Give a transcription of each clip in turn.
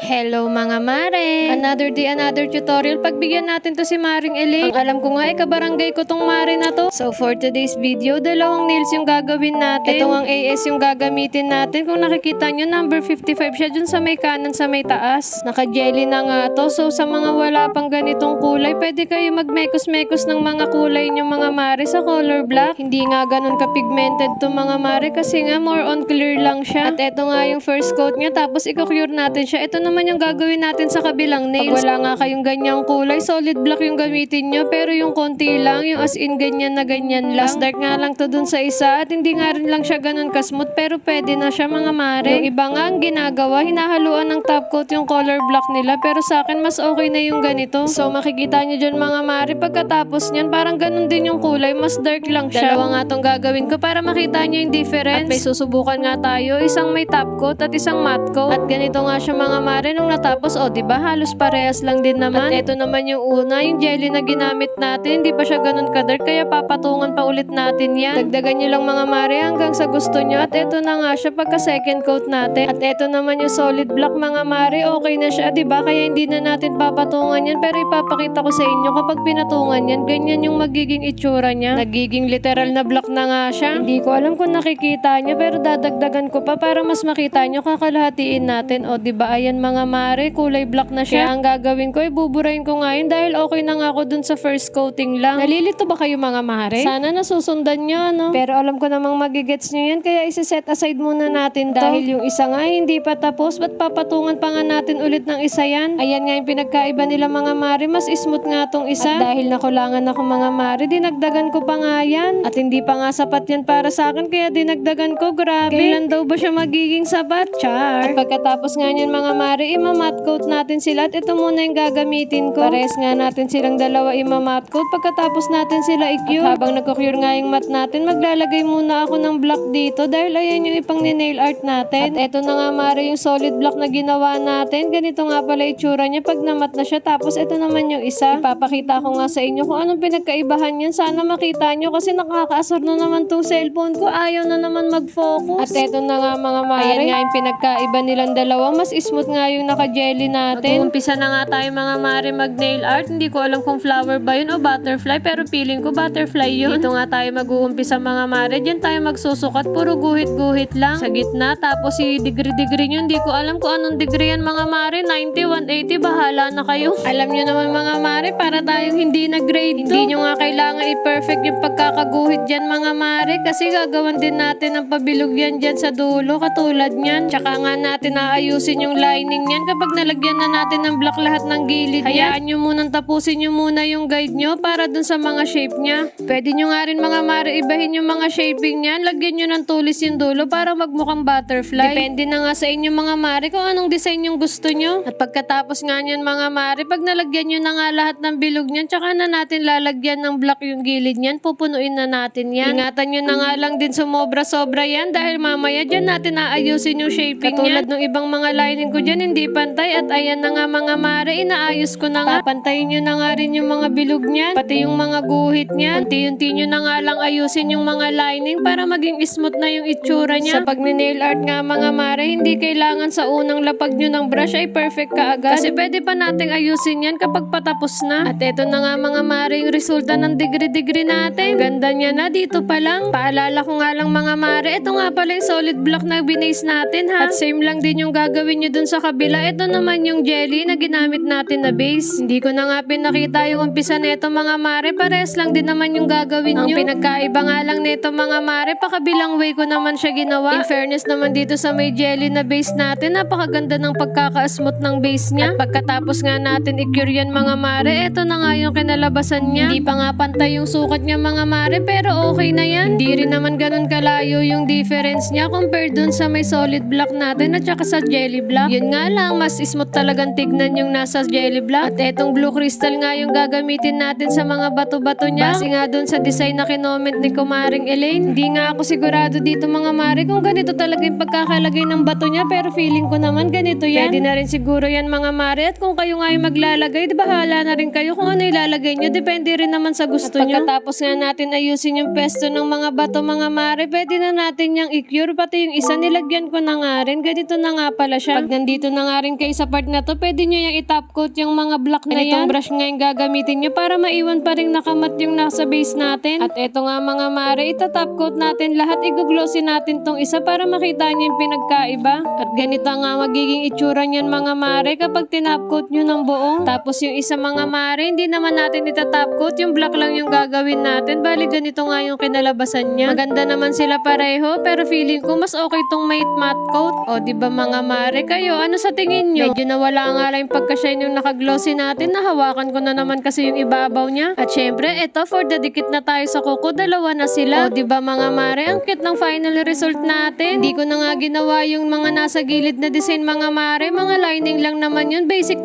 Hello mga mare! Another day, another tutorial. Pagbigyan natin to si Maring Elaine. Ang alam ko nga ay kabarangay ko tong mare na to. So for today's video, dalawang nails yung gagawin natin. Ito ang AS yung gagamitin natin. Kung nakikita nyo, number 55 siya dun sa may kanan sa may taas. Naka-jelly na nga to. So sa mga wala pang ganitong kulay, pwede kayo magmekos-mekos ng mga kulay nyo mga mare sa color black. Hindi nga ganun ka-pigmented to mga mare kasi nga more on clear lang siya. At ito nga yung first coat niya. Tapos i-cure natin siya. Ito naman yung gagawin natin sa kabilang nails. Pag wala nga kayong ganyang kulay, solid black yung gamitin nyo. Pero yung konti lang, yung as in ganyan na ganyan lang. Mas dark nga lang to dun sa isa. At hindi nga rin lang siya ganun ka-smooth. Pero pwede na siya mga mare. Yung iba nga ang ginagawa, hinahaluan ng top coat yung color black nila. Pero sa akin, mas okay na yung ganito. So makikita nyo dyan mga mare, pagkatapos nyan, parang ganun din yung kulay. Mas dark lang siya. Dalawa nga tong gagawin ko para makita nyo yung difference. At may susubukan nga tayo. Isang may top coat at isang matte coat. At ganito nga siya mga mare nung natapos. O diba, halos parehas lang din naman. At ito naman yung una, yung jelly na ginamit natin. Hindi pa siya ganun ka-dark, kaya papatungan pa ulit natin yan. Dagdagan nyo lang mga mare hanggang sa gusto nyo. At ito na nga siya pagka second coat natin. At ito naman yung solid black mga mare. Okay na siya, diba? Kaya hindi na natin papatungan yan. Pero ipapakita ko sa inyo kapag pinatungan yan, ganyan yung magiging itsura niya. Nagiging literal na black na nga siya. Hindi ko alam kung nakikita nyo, pero dadagdagan ko pa para mas makita nyo. Kakalahatiin natin. O diba, ayan mga mare, kulay black na siya. Kaya ang gagawin ko, ibuburahin ko nga yun dahil okay na nga ako dun sa first coating lang. Nalilito ba kayo mga mare? Sana nasusundan nyo, ano? Pero alam ko namang magigets nyo yan, kaya isi-set aside muna natin to. Dahil yung isa nga hindi pa tapos, ba't papatungan pa nga natin ulit ng isa yan? Ayan nga yung pinagkaiba nila mga mare, mas smooth nga tong isa. At dahil nakulangan ako mga mare, dinagdagan ko pa nga yan. At hindi pa nga sapat yan para sa akin, kaya dinagdagan ko, grabe. Kailan daw ba siya magiging sapat? Char! At pagkatapos nga niyan mga mare, ima-matte coat natin sila at ito muna yung gagamitin ko. Pares nga natin silang dalawa ima-matte coat pagkatapos natin sila i-cure. At habang nagko-cure nga yung matte natin, maglalagay muna ako ng black dito dahil ayan yung ipang nail art natin. At ito na nga mare yung solid black na ginawa natin. Ganito nga pala itsura niya pag na-matte na siya. Tapos ito naman yung isa. Ipapakita ko nga sa inyo kung anong pinagkaibahan yan. Sana makita nyo kasi nakakaasar na naman tong cellphone ko. Ayaw na naman mag-focus. At ito na nga mga mare. Ayan nga yung pinagkaiba nilang dalawa. Mas smooth nga yung naka-jelly natin. Mag-uumpisa na nga tayo mga mare mag-nail art. Hindi ko alam kung flower ba yun o butterfly, pero feeling ko butterfly yun. Dito nga tayo mag-uumpisa mga mare. Diyan tayo magsusukat. Puro guhit-guhit lang. Sa gitna. Tapos si degree-degree nyo. Hindi ko alam kung anong degree yan mga mare. 90, 180. Bahala na kayo. Alam nyo naman mga mare, para tayong hindi na grade 2. Hindi nyo nga kailangan i-perfect yung pagkakaguhit dyan mga mare. Kasi gagawan din natin ng pabilog yan dyan sa dulo. Katulad nyan. Tsaka nga natin aayusin yung lining nyan kapag nalagyan na natin ng black lahat ng gilid. Hayaan nyo munang tapusin nyo muna yung guide nyo para dun sa mga shape nya. Pwede nyo nga rin mga mare ibahin yung mga shaping nyan. Lagyan nyo ng tulis yung dulo para magmukhang butterfly. Depende na nga sa inyo mga mare kung anong design yung gusto nyo. At pagkatapos nga nyan mga mare, pag nalagyan nyo na nga lahat ng bilog nyan, tsaka na natin lalagyan ng black yung gilid nyan, pupunuin na natin yan. Ingatan nyo na nga lang din sumobra-sobra yan dahil mamaya dyan natin aayusin yung shaping katulad ng ibang mga lining ko dyan, hindi pantay. At ayan na nga mga mare, inaayos ko na nga. Papantayin nyo na nga rin yung mga bilog nyan, pati yung mga guhit nyan. Unti-unti nyo na nga lang ayusin yung mga lining para maging smooth na yung itsura nya. Sa pag nail art nga mga mare, hindi kailangan sa unang lapag nyo ng brush ay perfect ka agad. Kasi pwede pa nating ayusin yan kapag patapos na. At eto na nga mga mare yung resulta ng degree-degree natin. Ganda niya na dito pa lang. Paalala ko nga lang mga mare, ito nga pala yung solid black na binase natin ha. At same lang din yung gagawin nyo dun sa kabila. Ito naman yung jelly na ginamit natin na base. Hindi ko na nga pinakita yung umpisa nito mga mare. Pares lang din naman yung gagawin nyo. Ang pinagkaiba nga lang nito mga mare, pakabilang way ko naman siya ginawa. In fairness naman dito sa may jelly na base natin, napakaganda ng pagkaka-smooth ng base niya. At pagkatapos nga natin i-cure yan mga mare, ito na nga yung kinalabasan niya. Hindi pa nga pantay yung sukat niya mga mare, pero okay na yan. Hindi rin naman ganun kalayo yung difference niya compared dun sa may solid black natin at saka sa jelly black. Yun nga lang, mas smooth talagang tignan yung nasa jelly black. At etong blue crystal nga yung gagamitin natin sa mga bato-bato niya. Base nga dun sa design na kinoment ni Kumaring Elaine. Hindi nga ako sigurado dito mga mare kung ganito talaga yung pagkakalagay ng bato niya, pero feeling ko naman ganito yan. Pwede na rin siguro yan mga mare. At kung kayo nga yung maglalagay, di bahala na rin kayo kung ano ilalagay nyo. Depende rin naman sa gusto nyo. Pagkatapos nga natin ayusin yung pesto ng mga bato mga mare, pwede na natin yung i-cure. Pati yung isa nilagyan ko na nga rin. Ganito na nga pala siya. Pag nandito na nga rin kayo sa part na to, pwede nyo yung i-top coat yung mga black na yan. Itong brush nga yung gagamitin nyo para maiwan pa rin nakamat yung nasa base natin. At eto nga mga mare, ita-top coat natin lahat. I-glossy natin tong isa para makita nyo yung pinagkaiba. At ganito nga magiging itsura nyan mga mare kapag tinop coat nyo ng buo. Tapos yung isa mga mare, hindi naman natin ita-top coat, yung black lang yung gagawin natin. Bali ganito nga yung kinalabasan niya. Maganda naman sila pareho, pero feeling ko mas okay tong matte coat. O diba mga mare, kayo ano sa tingin nyo? Medyo nawala nga lang yung pagka-shine yung naka-glossy natin. Nahawakan ko na naman kasi yung ibabaw niya. At syempre, eto for the dikit na tayo sa kuko, dalawa na sila. O diba mga mare, ang cute ng final result natin. Hindi ko na nga ginawa yung mga nasa gilid na design mga mare. Mga lining lang naman yun. Basic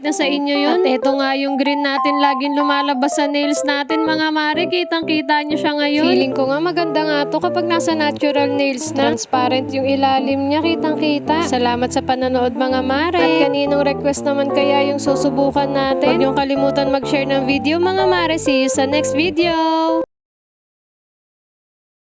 na sa inyo yun. At eto nga yung green natin laging lumalabas sa nails natin mga mare. Kitang-kita nyo siya ngayon. Feeling ko nga maganda nga to kapag nasa natural nails na. Transparent yung ilalim niya, kitang-kita. Salamat sa panonood mga mare. At kaninong request naman kaya yung susubukan natin? Huwag niyong kalimutan mag-share ng video mga mare. See you sa next video!